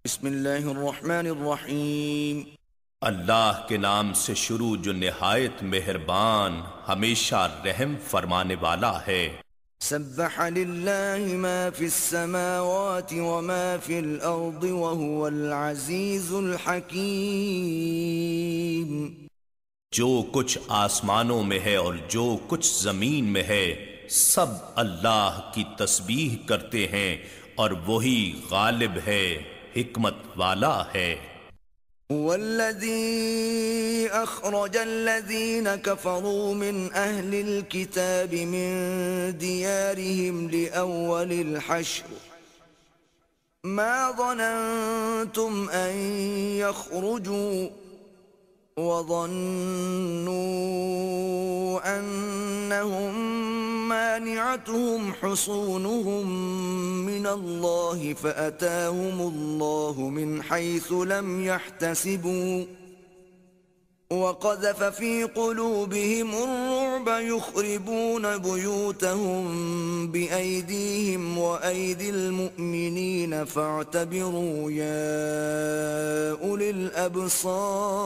بسم اللہ الرحمن الرحیم۔ اللہ کے نام سے شروع جو نہایت مہربان ہمیشہ رحم فرمانے والا ہے۔ سبح للہ ما فی السماوات وما فی الارض وهو العزیز الحکیم۔ جو کچھ آسمانوں میں ہے اور جو کچھ زمین میں ہے سب اللہ کی تسبیح کرتے ہیں اور وہی غالب ہے، حکمت والا ہے۔ والذی اخرج الذین کفروا من اہل الكتاب من دیارهم لأول الحشر ما ظننتم ان يخرجوا وظنوا انهم مانعتهم حصونهم من الله فأتاهم الله من حيث لم يحتسبوا وقذف في قلوبهم الرعب يخربون بيوتهم بأيديهم وأيدي المؤمنين فاعتبروا يا أولي الأبصار۔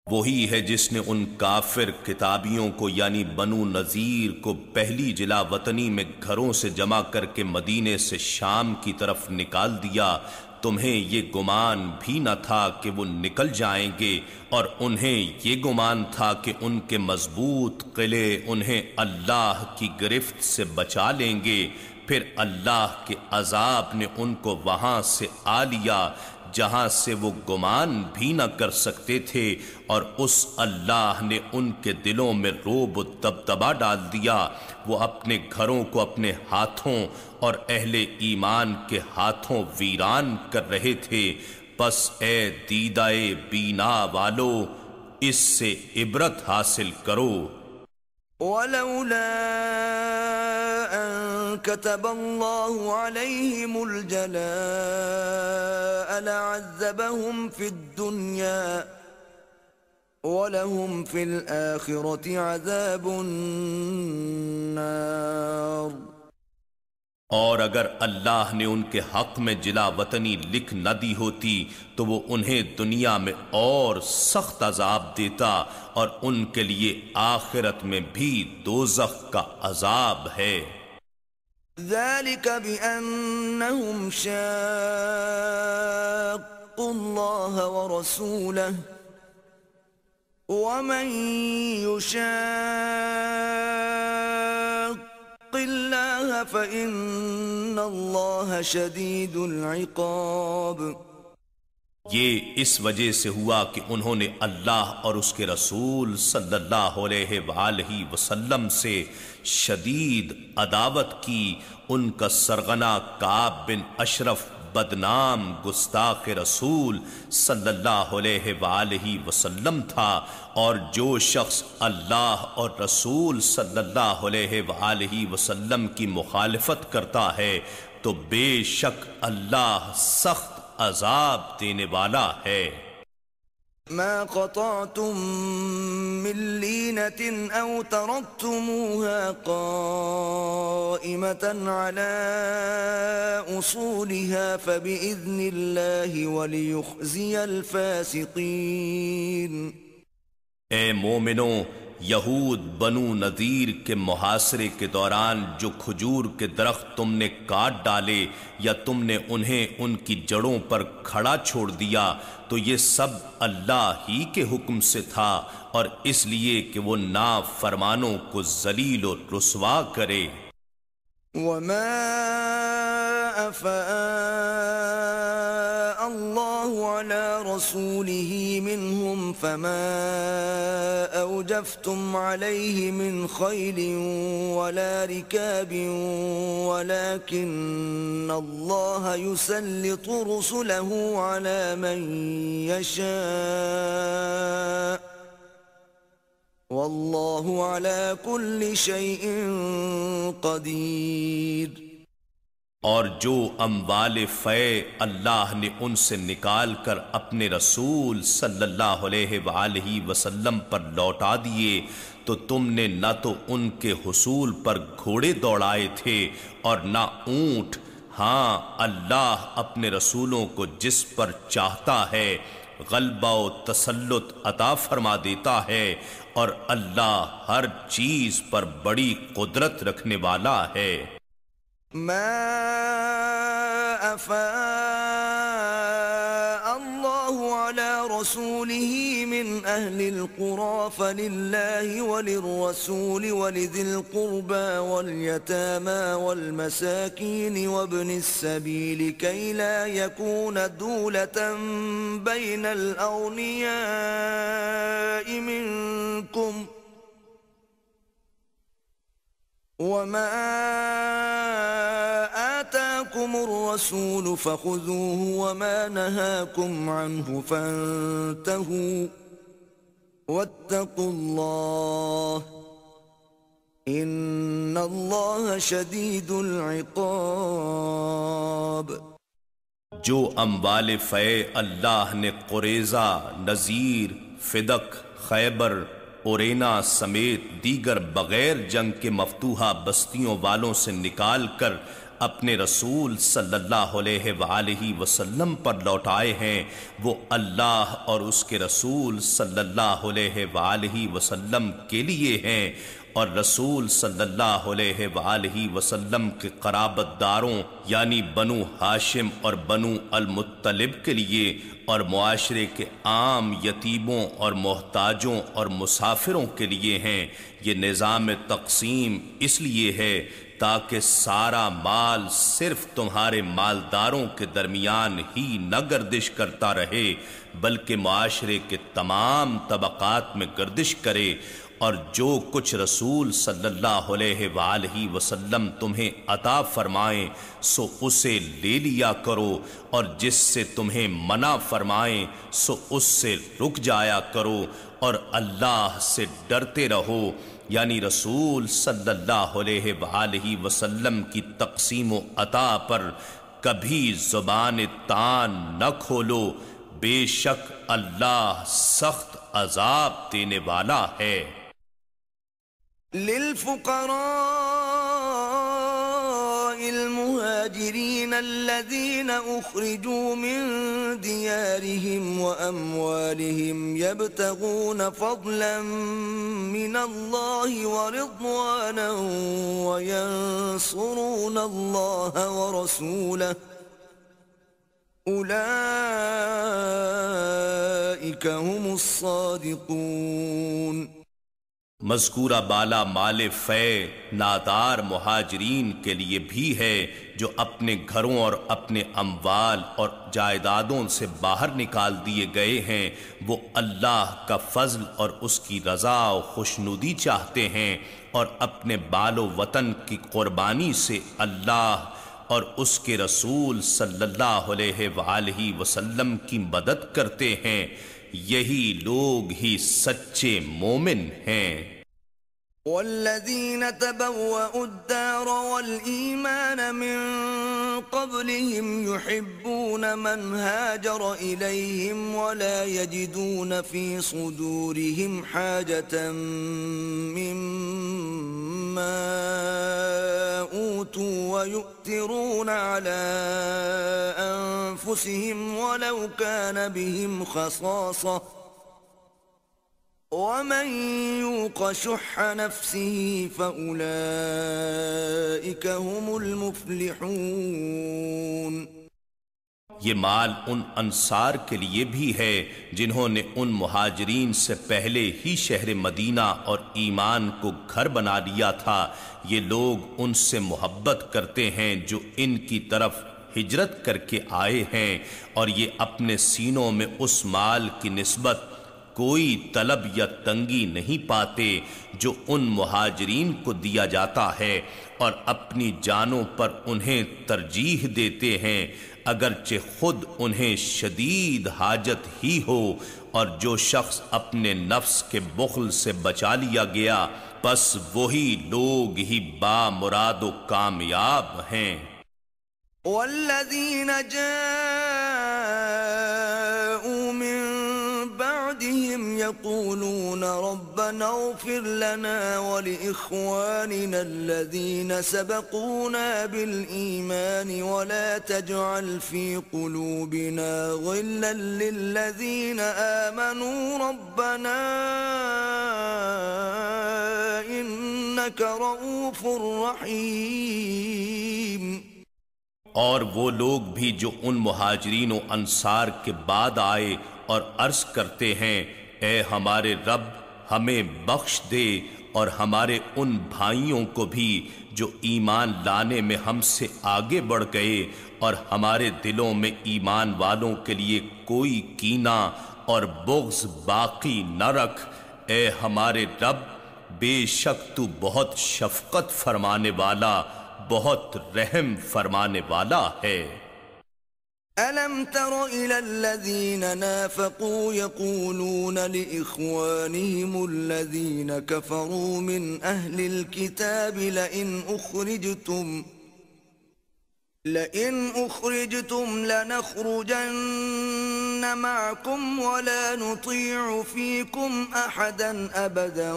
وہی ہے جس نے ان کافر کتابیوں کو یعنی بنو نذیر کو پہلی جلا وطنی میں گھروں سے جمع کر کے مدینے سے شام کی طرف نکال دیا۔ تمہیں یہ گمان بھی نہ تھا کہ وہ نکل جائیں گے اور انہیں یہ گمان تھا کہ ان کے مضبوط قلعے انہیں اللہ کی گرفت سے بچا لیں گے، پھر اللہ کے عذاب نے ان کو وہاں سے آ لیا جہاں سے وہ گمان بھی نہ کر سکتے تھے، اور اس اللہ نے ان کے دلوں میں رعب و دبدبا ڈال دیا۔ وہ اپنے گھروں کو اپنے ہاتھوں اور اہل ایمان کے ہاتھوں ویران کر رہے تھے۔ بس اے دیدائے بینا والو، اس سے عبرت حاصل کرو۔ ولولا ان كتب الله عليهم الجلاء لعذبهم في الدنيا ولهم في الآخرة عذاب النار۔ اور اگر اللہ نے ان کے حق میں جلا وطنی لکھ نہ دی ہوتی تو وہ انہیں دنیا میں اور سخت عذاب دیتا، اور ان کے لیے آخرت میں بھی دوزخ کا عذاب ہے۔ ذلك بأنهم شاقوا الله ورسوله ومن يشاق الله فإن الله شديد العقاب۔ یہ اس وجہ سے ہوا کہ انہوں نے اللہ اور اس کے رسول صلی اللہ علیہ وآلہ وسلم سے شدید عداوت کی۔ ان کا سرغنہ کعب بن اشرف بدنام گستاخ رسول صلی اللہ علیہ وآلہ وسلم تھا، اور جو شخص اللہ اور رسول صلی اللہ علیہ وآلہ وسلم کی مخالفت کرتا ہے تو بے شک اللہ سخت عذاب دینے والا ہے۔ ما قطعتم من لينة أو تركتموها قائمة على أصولها فبإذن الله وليخزي الفاسقين۔ اے مومنوں، یہود بنو نذیر کے محاصرے کے دوران جو کھجور کے درخت تم نے کاٹ ڈالے یا تم نے انہیں ان کی جڑوں پر کھڑا چھوڑ دیا تو یہ سب اللہ ہی کے حکم سے تھا، اور اس لیے کہ وہ نافرمانوں کو ذلیل و رسوا کرے۔ وما أفاء الله على رسوله منهم فما أوجفتم عليه من خيل ولا ركاب ولكن الله يسلط رسله على من يشاء واللہ علی کل شیء قدیر۔ اور جو اموال فے اللہ نے ان سے نکال کر اپنے رسول صلی اللہ علیہ وآلہ وسلم پر لوٹا دیے تو تم نے نہ تو ان کے حصول پر گھوڑے دوڑائے تھے اور نہ اونٹ، ہاں اللہ اپنے رسولوں کو جس پر چاہتا ہے غلبہ و تسلط عطا فرما دیتا ہے، اور اللہ ہر چیز پر بڑی قدرت رکھنے والا ہے۔ ما أفاء الله على رسوله من أهل القرى فلله وللرسول ولذي القربى واليتامى والمساكين وابن السبيل كي لا يكون دولة بين الأغنياء منكم وما آتاكم الرسول فخذوه وما نهاكم عنه فانتهوا واتقوا الله إن الله شديد العقاب۔ جو اموال فے اللہ نے قریظہ، نذیر، فدق، خیبر، اورینا سمیت دیگر بغیر جنگ کے مفتوحہ بستیوں والوں سے نکال کر اپنے رسول صلی اللہ علیہ وآلہ وسلم پر لوٹائے ہیں، وہ اللہ اور اس کے رسول صلی اللہ علیہ وآلہ وسلم کے لیے ہیں، اور رسول صلی اللہ علیہ وآلہ وسلم کے قرابت داروں یعنی بنو ہاشم اور بنو المطلب کے لیے، اور معاشرے کے عام یتیموں اور محتاجوں اور مسافروں کے لیے ہیں۔ یہ نظام تقسیم اس لیے ہے تاکہ سارا مال صرف تمہارے مالداروں کے درمیان ہی نہ گردش کرتا رہے، بلکہ معاشرے کے تمام طبقات میں گردش کرے، اور جو کچھ رسول صلی اللہ علیہ وآلہ وسلم تمہیں عطا فرمائیں سو اسے لے لیا کرو، اور جس سے تمہیں منع فرمائیں سو اس سے رک جایا کرو، اور اللہ سے ڈرتے رہو، یعنی رسول صلی اللہ علیہ وآلہ وسلم کی تقسیم و عطا پر کبھی زبان تان نہ کھولو، بے شک اللہ سخت عذاب دینے والا ہے۔ للفقراء المهاجرين الذين أخرجوا من ديارهم وأموالهم يبتغون فضلا من الله ورضوانا وينصرون الله ورسوله أولئك هم الصادقون۔ مذکورہ بالا مال فے نادار مہاجرین کے لیے بھی ہے جو اپنے گھروں اور اپنے اموال اور جائیدادوں سے باہر نکال دیے گئے ہیں، وہ اللہ کا فضل اور اس کی رضا و خوشنودی چاہتے ہیں، اور اپنے بال و وطن کی قربانی سے اللہ اور اس کے رسول صلی اللہ علیہ وآلہ وسلم کی مدد کرتے ہیں، یہی لوگ ہی سچے مومن ہیں۔ والذین تبوأوا الدار والإيمان من قبلهم يحبون من هاجر إليهم ولا يجدون في صدورهم حاجة مما أوتوا ويؤثرون على أنفسهم ولو كان بهم خصاصة ومن يوق شح نفسه فأولئك هم المفلحون۔ یہ مال ان انصار کے لیے بھی ہے جنہوں نے ان مہاجرین سے پہلے ہی شہر مدینہ اور ایمان کو گھر بنا لیا تھا، یہ لوگ ان سے محبت کرتے ہیں جو ان کی طرف ہجرت کر کے آئے ہیں، اور یہ اپنے سینوں میں اس مال کی نسبت کوئی طلب یا تنگی نہیں پاتے جو ان مہاجرین کو دیا جاتا ہے، اور اپنی جانوں پر انہیں ترجیح دیتے ہیں اگرچہ خود انہیں شدید حاجت ہی ہو، اور جو شخص اپنے نفس کے بخل سے بچا لیا گیا بس وہی لوگ ہی بامراد و کامیاب ہیں۔ والذین جاءوا من بعدهم يقولون ربنا اغفر لنا ولإخواننا الذين سبقونا بالإيمان ولا تجعل في قلوبنا غلا للذين آمنوا ربنا إنك رؤوف رحيم. اور وہ لوگ بھی جو ان مہاجرین و انصار کے بعد آئے اور عرض کرتے ہیں اے ہمارے رب ہمیں بخش دے اور ہمارے ان بھائیوں کو بھی جو ایمان لانے میں ہم سے آگے بڑھ گئے اور ہمارے دلوں میں ایمان والوں کے لیے کوئی کینہ اور بغض باقی نہ رکھ. اے ہمارے رب بے شک تو بہت شفقت فرمانے والا بہت رحم فرمانے والا ہے. أَلَمْ تَرَ إِلَى الَّذِينَ نَافَقُوا يَقُولُونَ لِإِخْوَانِهِمُ الَّذِينَ كَفَرُوا مِنْ أَهْلِ الْكِتَابِ لَئِنْ أُخْرِجْتُمْ لَنَخْرُجَنَّ مَعَكُمْ وَلَا نُطِيعُ فِيكُمْ أَحَدًا أَبَدًا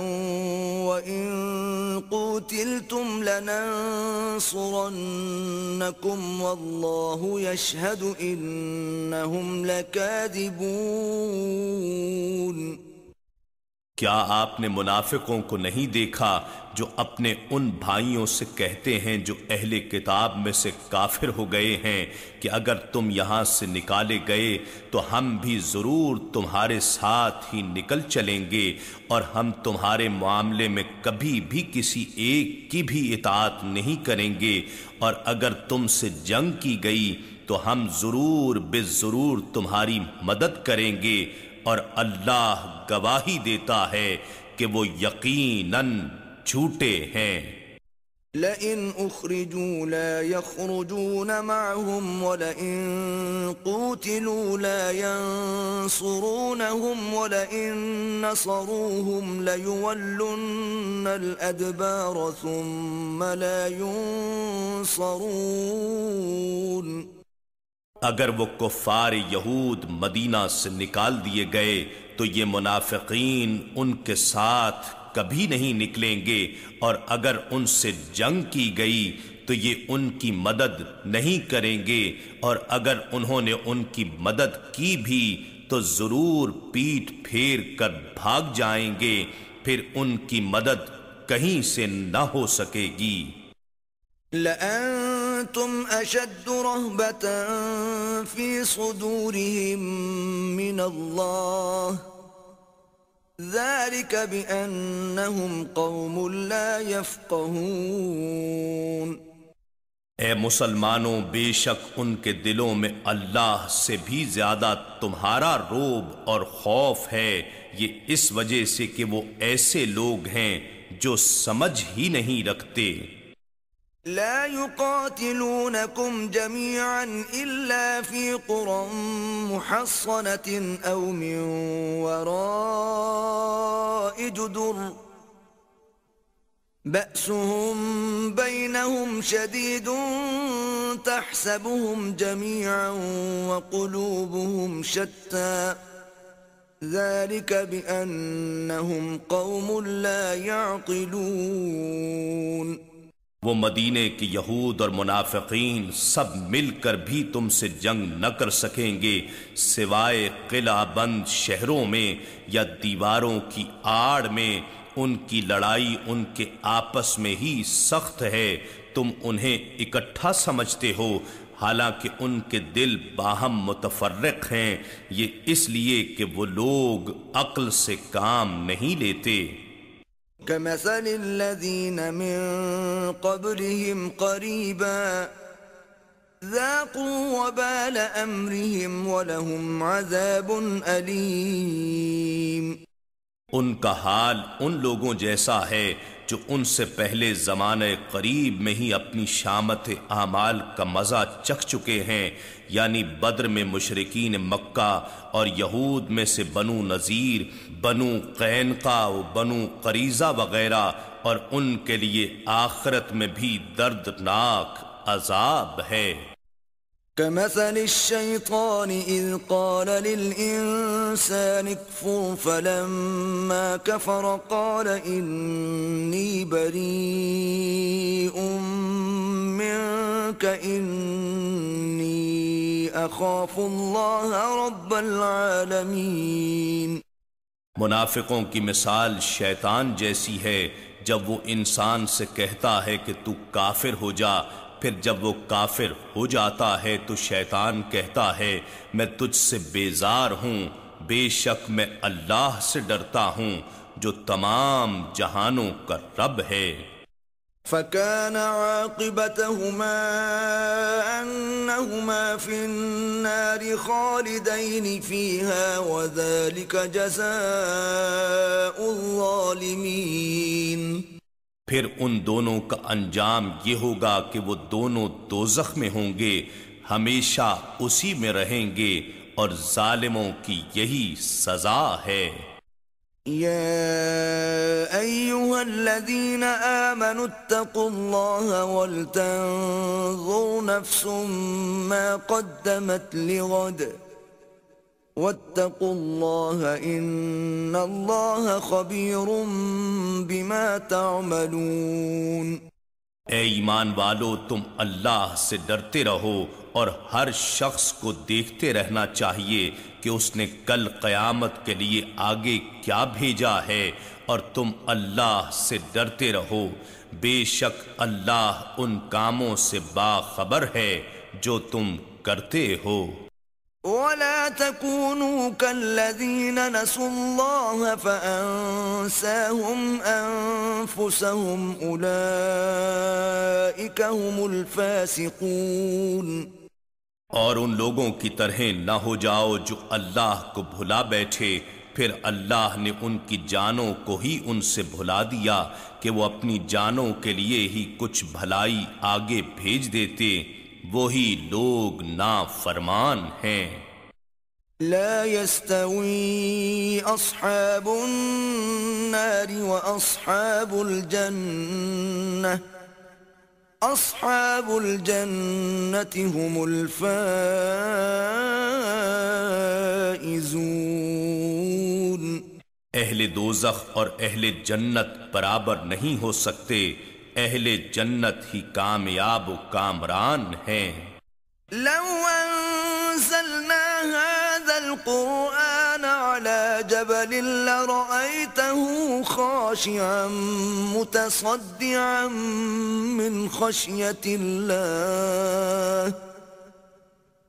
وَإِنْ قُوتِلْتُمْ لَنَنْصُرَنَّكُمْ وَاللَّهُ يَشْهَدُ إِنَّهُمْ لَكَاذِبُونَ. کیا آپ نے منافقوں کو نہیں دیکھا جو اپنے ان بھائیوں سے کہتے ہیں جو اہل کتاب میں سے کافر ہو گئے ہیں کہ اگر تم یہاں سے نکالے گئے تو ہم بھی ضرور تمہارے ساتھ ہی نکل چلیں گے اور ہم تمہارے معاملے میں کبھی بھی کسی ایک کی بھی اطاعت نہیں کریں گے اور اگر تم سے جنگ کی گئی تو ہم ضرور بے ضرور تمہاری مدد کریں گے اور اللہ گواہی دیتا ہے کہ وہ یقیناً جھوٹے ہیں. لئن اخرجوا لا يخرجون معهم ولئن قوتلوا لا ينصرونهم ولئن نصروهم ليولن الأدبار ثم لا ينصرون. اگر وہ کفار یہود مدینہ سے نکال دیے گئے تو یہ منافقین ان کے ساتھ کبھی نہیں نکلیں گے اور اگر ان سے جنگ کی گئی تو یہ ان کی مدد نہیں کریں گے اور اگر انہوں نے ان کی مدد کی بھی تو ضرور پیٹھ پھیر کر بھاگ جائیں گے پھر ان کی مدد کہیں سے نہ ہو سکے گی. لأنتم أشد رهبة في صدورهم من الله ذلك بأنهم قوم لا يفقهون. اے مسلمانوں بے شک ان کے دلوں میں اللہ سے بھی زیادہ تمہارا رعب اور خوف ہے یہ اس وجہ سے کہ وہ ایسے لوگ ہیں جو سمجھ ہی نہیں رکھتے. لا يقاتلونكم جميعا إلا في قرى محصنة أو من وراء جدر بأسهم بينهم شديد تحسبهم جميعا وقلوبهم شتى ذلك بأنهم قوم لا يعقلون. وہ مدینے کے یہود اور منافقین سب مل کر بھی تم سے جنگ نہ کر سکیں گے سوائے قلعہ بند شہروں میں یا دیواروں کی آڑ میں. ان کی لڑائی ان کے آپس میں ہی سخت ہے تم انہیں اکٹھا سمجھتے ہو حالانکہ ان کے دل باہم متفرق ہیں یہ اس لیے کہ وہ لوگ عقل سے کام نہیں لیتے. كمثل الذين من قبلهم قريبا ذاقوا وبال أمرهم ولهم عذاب أليم. ان کا حال ان لوگوں جیسا ہے جو ان سے پہلے زمانے قریب میں ہی اپنی شامت اعمال کا مزہ چکھ چکے ہیں یعنی بدر میں مشرکین مکہ اور یہود میں سے بنو نذیر بنو قینقاع و بنو قریظہ وغیرہ اور ان کے لیے آخرت میں بھی دردناک عذاب ہے. كمثل الشيطان إذ قال للإنسان اكفر فلما كفر قال إني بريء منك إني أخاف الله رب العالمين۔ منافقوں کی مثال شیطان جیسی ہے، جب وہ انسان سے کہتا ہے کہ تو کافر ہو جا، پھر جب وہ کافر ہو جاتا ہے تو شیطان کہتا ہے میں تجھ سے بیزار ہوں، بے شک میں اللہ سے ڈرتا ہوں جو تمام جہانوں کا رب ہے۔ فكان عاقبتهما أنهما في النار خالدين فيها وذلك جزاء الظالمين۔ پھر ان دونوں کا انجام یہ ہوگا کہ وہ دونوں دوزخ میں ہوں گے، ہمیشہ اسی میں رہیں گے، اور ظالموں کی یہی سزا ہے۔ يا أيها الذين آمنوا اتقوا الله ولتنظر نفس ما قدمت لغد واتقوا الله إن الله خبير بما تعملون۔ اے ایمان والو، تم اللہ سے ڈرتے رہو اور ہر شخص کو دیکھتے رہنا چاہیے کہ اس نے کل قیامت کے لیے آگے کیا بھیجا ہے، اور تم اللہ سے ڈرتے رہو، بے شک اللہ ان کاموں سے باخبر ہے جو تم کرتے ہو۔ ولا تكونوا كالذين نسوا الله فأنساهم أنفسهم أولئك هم الفاسقون۔ اور ان لوگوں کی طرح نہ ہو جاؤ جو اللہ کو بھلا بیٹھے، پھر اللہ نے ان کی جانوں کو ہی ان سے بھلا دیا کہ وہ اپنی جانوں کے لیے ہی کچھ بھلائی آگے بھیج دیتے، وہی لوگ نافرمان ہیں۔ لا يستوي أصحاب النار وأصحاب الجنة أصحاب الجنة هم الفائزون۔ اہل دوزخ اور اہل جنت برابر نہیں ہو سکتے، اہل جنت ہی کامیاب و کامران ہیں۔ لو انزلنا هذا القرآن على جبل لرأيته خاشعا متصدعا من خشية الله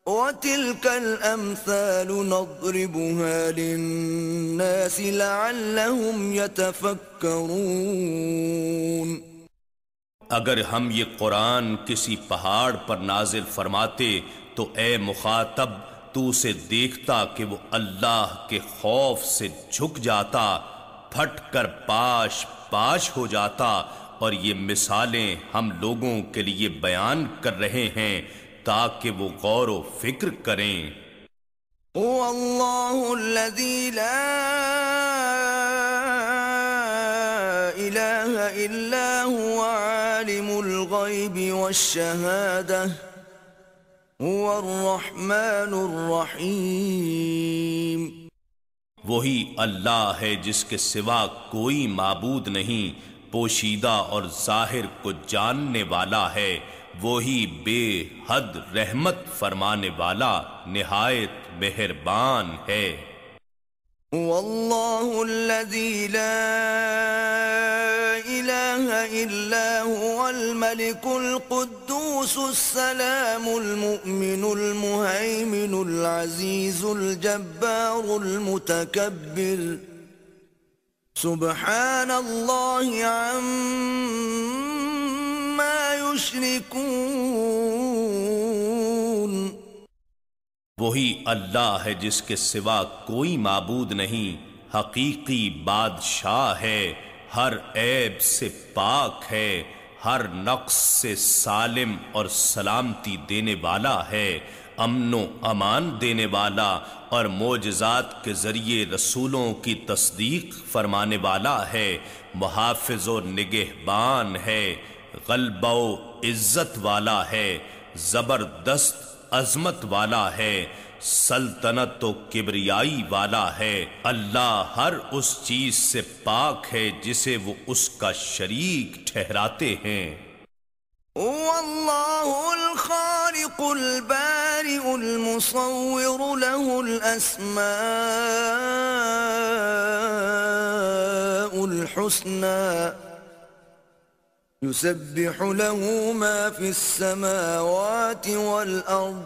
وتلك الأمثال نضربها للناس لعلهم يتفكرون۔ اگر ہم یہ قرآن کسی پہاڑ پر نازل فرماتے تو اے مخاطب تو اسے دیکھتا کہ وہ اللہ کے خوف سے جھک جاتا، پھٹ کر پاش پاش ہو جاتا، اور یہ مثالیں ہم لوگوں کے لیے بیان کر رہے ہیں تاکہ وہ غور و فکر کریں۔ هو اللہ الذی لا الہ الا هو عالم الغیب والشہادہ هو الرحمن الرحیم۔ وہی اللہ ہے جس کے سوا کوئی معبود نہیں، پوشیدہ اور ظاہر کو جاننے والا ہے، وہی بے حد رحمت فرمانے والا نہایت مہربان ہے۔ واللہ الذی لا الہ الا هو الملک القدوس السلام المؤمن المہیمن العزیز الجبار المتکبر سبحان اللہ عما یشرکون۔ وہی اللہ ہے جس کے سوا کوئی معبود نہیں، حقیقی بادشاہ ہے، ہر عیب سے پاک ہے، ہر نقص سے سالم اور سلامتی دینے والا ہے، امن و امان دینے والا اور معجزات کے ذریعے رسولوں کی تصدیق فرمانے والا ہے، محافظ و نگہبان ہے، غلبہ و عزت والا ہے، زبردست عظمت والا ہے، سلطنت و کبریائی والا ہے۔ اللہ ہر اس چیز سے پاک ہے جسے وہ اس کا شریک ٹھہراتے ہیں۔ واللہ الخالق البارئ المصور له الاسماء الحسنى يسبح له ما في السماوات والارض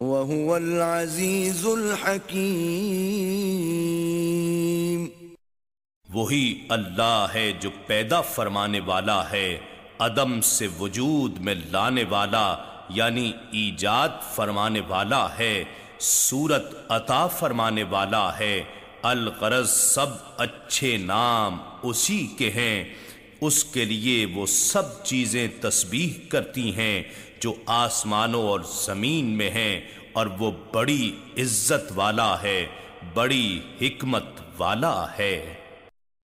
وهو العزیز الحکیم۔ وہی اللہ ہے جو پیدا فرمانے والا ہے، عدم سے وجود میں لانے والا یعنی ایجاد فرمانے والا ہے، صورت عطا فرمانے والا ہے۔ الغرض سب اچھے نام اسی کے ہیں، اس کے لیے وہ سب چیزیں تسبیح کرتی ہیں جو آسمانوں اور زمین میں ہیں، اور وہ بڑی عزت والا ہے، بڑی حکمت والا ہے۔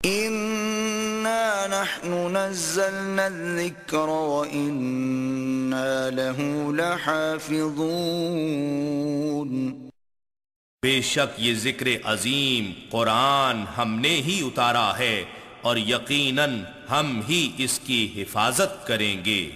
اِنَّا نَحْنُ نَزَّلْنَا الذِّكْرَ وَإِنَّا لَهُ لَحَافِظُونَ۔ بے شک یہ ذکر عظیم قرآن ہم نے ہی اتارا ہے، اور یقیناً ہم ہی اس کی حفاظت کریں گے۔